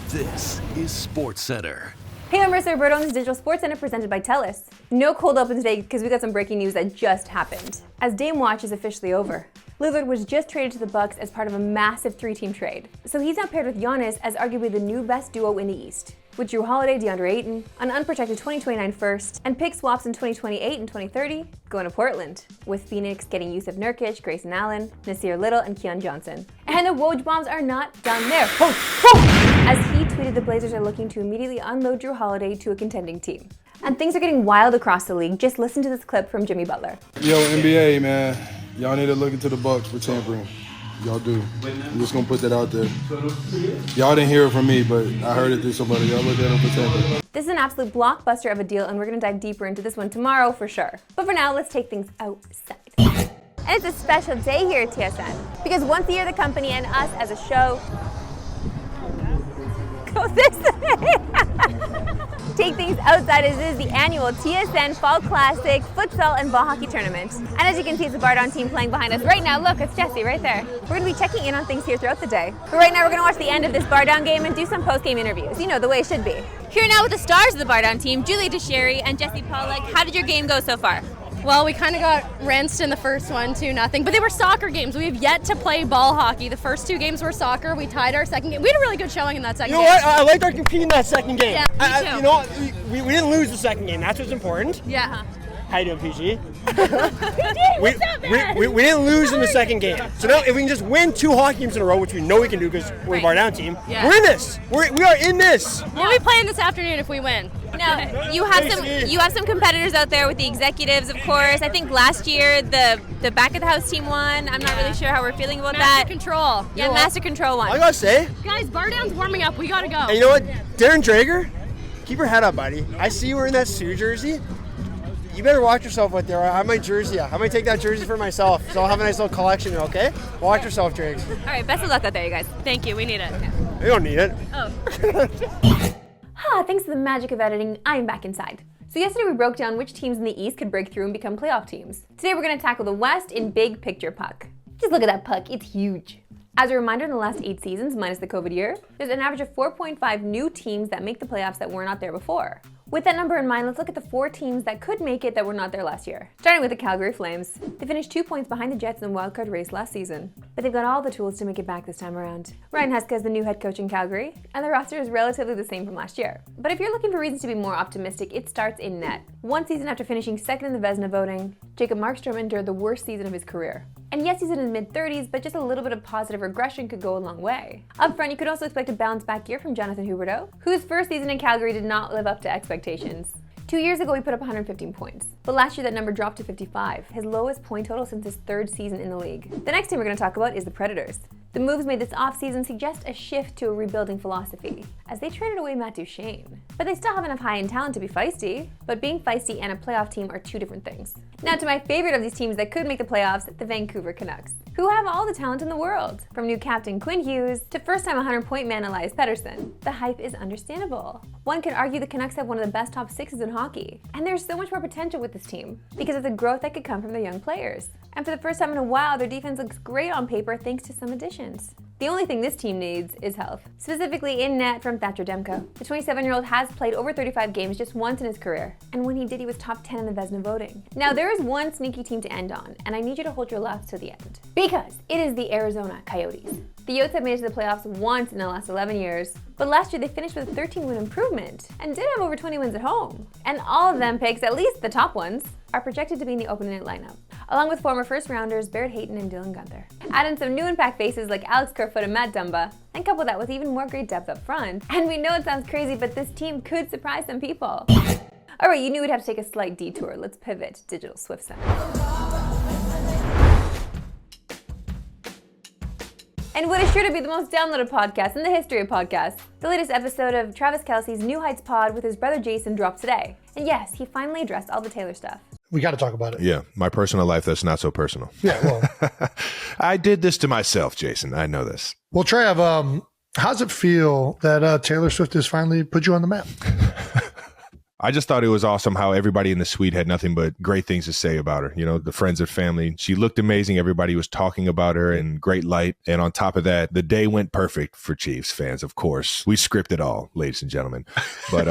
This is Sportscentre. Hey, I'm Roberto On The Go, Digital Sportscentre presented by TELUS. No cold open today because we got some breaking news that just happened. As Dame Watch is officially over. Lillard was just traded to the Bucks as part of a massive 3-team trade. So he's now paired with Giannis as arguably the new best duo in the East. With Drew Holiday, DeAndre Ayton, an unprotected 2029 first, and pick swaps in 2028 and 2030, going to Portland, with Phoenix getting Yusuf Nurkic, Grayson Allen, Nasir Little, and Keon Johnson. And the Woj bombs are not done there. As he tweeted, the Blazers are looking to immediately unload Drew Holiday to a contending team. And things are getting wild across the league. Just listen to this clip from Jimmy Butler. Yo, NBA, man, y'all need to look into the Bucks for tampering. Y'all do. I'm just gonna put that out there. Y'all didn't hear it from me, but I heard it through somebody. Y'all look at them for tampering. This is an absolute blockbuster of a deal, and we're gonna dive deeper into this one tomorrow for sure. But for now, let's take things outside. And it's a special day here at TSN, because once a year the company and us as a show go this way. Take things outside as it is the annual TSN Fall Classic futsal and ball hockey tournament. And as you can see, it's the Bardon team playing behind us right now. Look, it's Jesse right there. We're gonna be checking in on things here throughout the day. But right now, we're gonna watch the end of this Bardon game and do some post-game interviews. You know, the way it should be. Here now with the stars of the Bardon team, Julie DeSherry and Jesse Pollack. How did your game go so far? Well, we kind of got rinsed in the first one, 2-0, but they were soccer games. We have yet to play ball hockey. The first two games were soccer. We tied our second game. We had a really good showing in that second game. You know what? I liked our compete in that second game. Yeah, me too. You know what? We didn't lose the second game. That's what's important. Yeah. How you doing, PG? What's up, man? We didn't lose in the second game. So now if we can just win 2 hockey games in a row, which we know we can do because we're a bar down team, we're in this. We are in this. We'll be playing this afternoon if we win. Now, you have some competitors out there with the executives, of course. I think last year the back of the house team won. I'm not really sure how we're feeling about that. Master Control. Yeah, Master Control won. I gotta say, Guys, Bardown's warming up. We gotta go. and you know what? Darren Drager, keep your head up, buddy. I see you wearing that Sioux jersey. You better watch yourself out there. I have my jersey. I might take that jersey for myself. So I'll have a nice little collection, okay? Watch yourself, Drags. All right, best of luck out there, you guys. Thank you. We need it. You don't need it. Thanks to the magic of editing, I'm back inside. So yesterday we broke down which teams in the East could break through and become playoff teams. Today we're going to tackle the West in big picture puck. Just look at that puck, it's huge. As a reminder, in the last 8 seasons, minus the COVID year, there's an average of 4.5 new teams that make the playoffs that were not there before. With that number in mind, let's look at the 4 teams that could make it that were not there last year. Starting with the Calgary Flames. They finished 2 points behind the Jets in the wildcard race last season, but they've got all the tools to make it back this time around. Ryan Huska is the new head coach in Calgary, and the roster is relatively the same from last year. But if you're looking for reasons to be more optimistic, it starts in net. One season after finishing second in the Vezina voting, Jacob Markstrom endured the worst season of his career. And yes, he's in his mid-30s, but just a little bit of positive regression could go a long way. Up front, you could also expect a bounce-back year from Jonathan Huberdeau, whose first season in Calgary did not live up to expectations. 2 years ago, he put up 115 points, but last year that number dropped to 55, his lowest point total since his 3rd season in the league. The next team we're going to talk about is the Predators. The moves made this offseason suggest a shift to a rebuilding philosophy, as they traded away Matt Duchene. But they still have enough high-end talent to be feisty, but being feisty and a playoff team are 2 different things. Now to my favorite of these teams that could make the playoffs, the Vancouver Canucks, who have all the talent in the world. From new captain Quinn Hughes to first-time 100-point man Elias Pettersson. The hype is understandable. One could argue the Canucks have one of the best top 6s in hockey, and there's so much more potential with this team because of the growth that could come from their young players. And for the first time in a while, their defense looks great on paper thanks to some additions. The only thing this team needs is health, specifically in net from Thatcher Demko. The 27-year-old has played over 35 games just once in his career, and when he did, he was top 10 in the Vezina voting. Now, there is one sneaky team to end on, and I need you to hold your laughs to the end, because it is the Arizona Coyotes. The Yotes have made it to the playoffs once in the last 11 years, but last year they finished with a 13-win improvement and did have over 20 wins at home. And all of them picks, at least the top ones, are projected to be in the opening night lineup, along with former first-rounders Barrett Hayton and Dylan Guenther. Add in some new impact faces like Alex Kerfoot and Matt Dumba, and couple that with even more great depth up front. And we know it sounds crazy, but this team could surprise some people. All right, you knew we'd have to take a slight detour. Let's pivot to Digital Sportscentre. And what is sure to be the most downloaded podcast in the history of podcasts. The latest episode of Travis Kelce's New Heights pod with his brother Jason dropped today. And yes, he finally addressed all the Taylor stuff. We got to talk about it. Yeah, my personal life that's not so personal. Yeah, well. I did this to myself, Jason. I know this. Well, Trav, how's it feel that Taylor Swift has finally put you on the map? I just thought it was awesome how everybody in the suite had nothing but great things to say about her. You know, the friends and family. She looked amazing. Everybody was talking about her in great light. And on top of that, the day went perfect for Chiefs fans, of course. We scripted all, ladies and gentlemen. But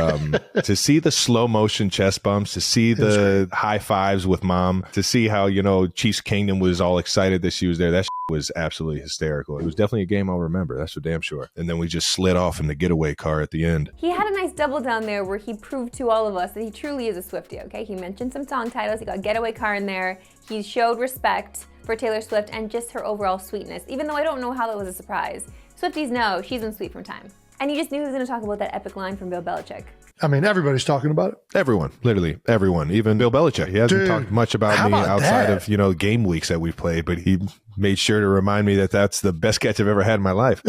to see the slow motion chest bumps, to see the high fives with mom, to see how, you know, Chiefs Kingdom was all excited that she was there, that was absolutely hysterical. It was definitely a game I'll remember. That's for damn sure. And then we just slid off in the getaway car at the end. He had a nice double down there where he proved to all of us that he truly is a Swiftie, okay? He mentioned some song titles, he got getaway car in there, he showed respect for Taylor Swift and just her overall sweetness, even though I don't know how that was a surprise. Swifties know she's been sweet from time. And you just knew he was gonna talk about that epic line from Bill Belichick. I mean, everybody's talking about it. Everyone, literally everyone, even Bill Belichick. He hasn't talked much about me outside of, you know, game weeks that we've played, but he made sure to remind me that that's the best catch I've ever had in my life.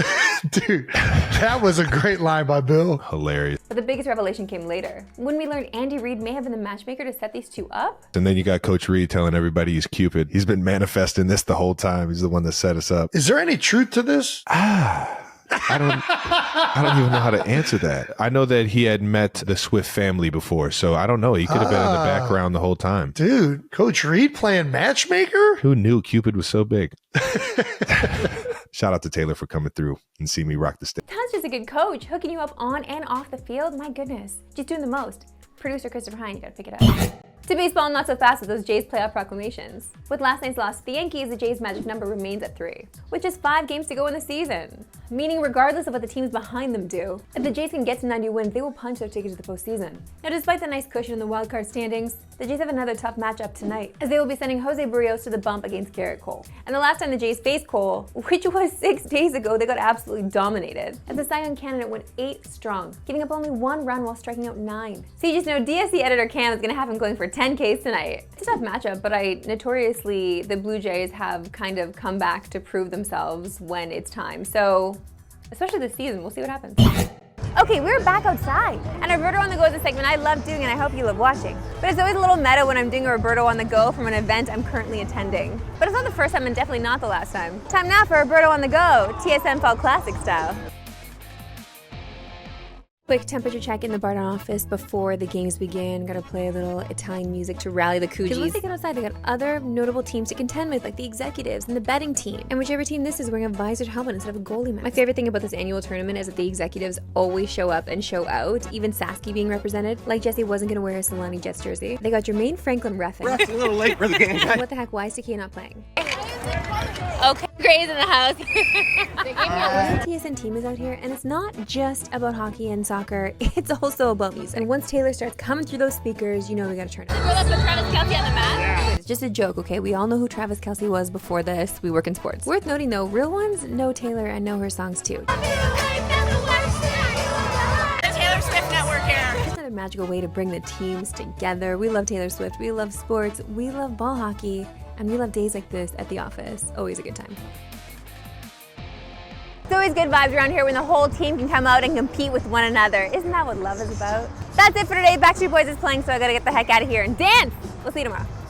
Dude, that was a great line by Bill. Hilarious. But the biggest revelation came later, when we learned Andy Reid may have been the matchmaker to set these two up. And then you got Coach Reid telling everybody he's Cupid. He's been manifesting this the whole time. He's the one that set us up. Is there any truth to this? I don't even know how to answer that. I know that he had met the Swift family before, so I don't know. He could have been in the background the whole time. Dude, Coach Reid playing matchmaker? Who knew Cupid was so big? Shout out to Taylor for coming through and seeing me rock the stage. Tom's just a good coach, hooking you up on and off the field. My goodness, she's doing the most. Producer Christopher Hine, you gotta pick it up. To baseball, not so fast with those Jays playoff proclamations. With last night's loss to the Yankees, the Jays' magic number remains at 3, with just 5 games to go in the season. Meaning, regardless of what the teams behind them do, if the Jays can get to 90 wins, they will punch their ticket to the postseason. Now, despite the nice cushion in the wildcard standings, the Jays have another tough matchup tonight, as they will be sending Jose Barrios to the bump against Garrett Cole. And the last time the Jays faced Cole, which was 6 days ago, they got absolutely dominated, as the Cy Young candidate went 8 strong, giving up only 1 run while striking out 9. So you just know DSC editor Cam is gonna have him going for 10 Ks tonight. It's a tough matchup, but notoriously, the Blue Jays have kind of come back to prove themselves when it's time. So, especially this season, we'll see what happens. Okay, we're back outside. And Roberto On The Go is a segment I love doing and I hope you love watching. But it's always a little meta when I'm doing a Roberto On The Go from an event I'm currently attending. But it's not the first time and definitely not the last time. Time now for Roberto On The Go, TSN Fall Classic style. Quick temperature check in the Barton office before the games begin. Gotta play a little Italian music to rally the Cougars. Once they get outside, they got other notable teams to contend with, like the executives and the betting team. And whichever team this is wearing a visored helmet instead of a goalie mask. My favorite thing about this annual tournament is that the executives always show up and show out, even Sasky being represented. Like Jesse wasn't gonna wear a Solani Jets jersey. They got Jermaine Franklin reffing. Ref's a little late for the game. What the heck, why is Saki not playing? Okay, Gray's in the house. The TSN team is out here, and it's not just about hockey and soccer, it's also about music. And once Taylor starts coming through those speakers, you know we gotta turn it on. Let's put Travis Kelce on the mat. It's just a joke, okay? We all know who Travis Kelce was before this. We work in sports. Worth noting though, real ones know Taylor and know her songs too. The Taylor Swift Network here. Just another magical way to bring the teams together. We love Taylor Swift, we love sports, we love ball hockey, and we love days like this at the office. Always a good time. It's always good vibes around here when the whole team can come out and compete with one another. Isn't that what love is about? That's it for today. Backstreet Boys is playing, so I gotta get the heck out of here and dance. We'll see you tomorrow.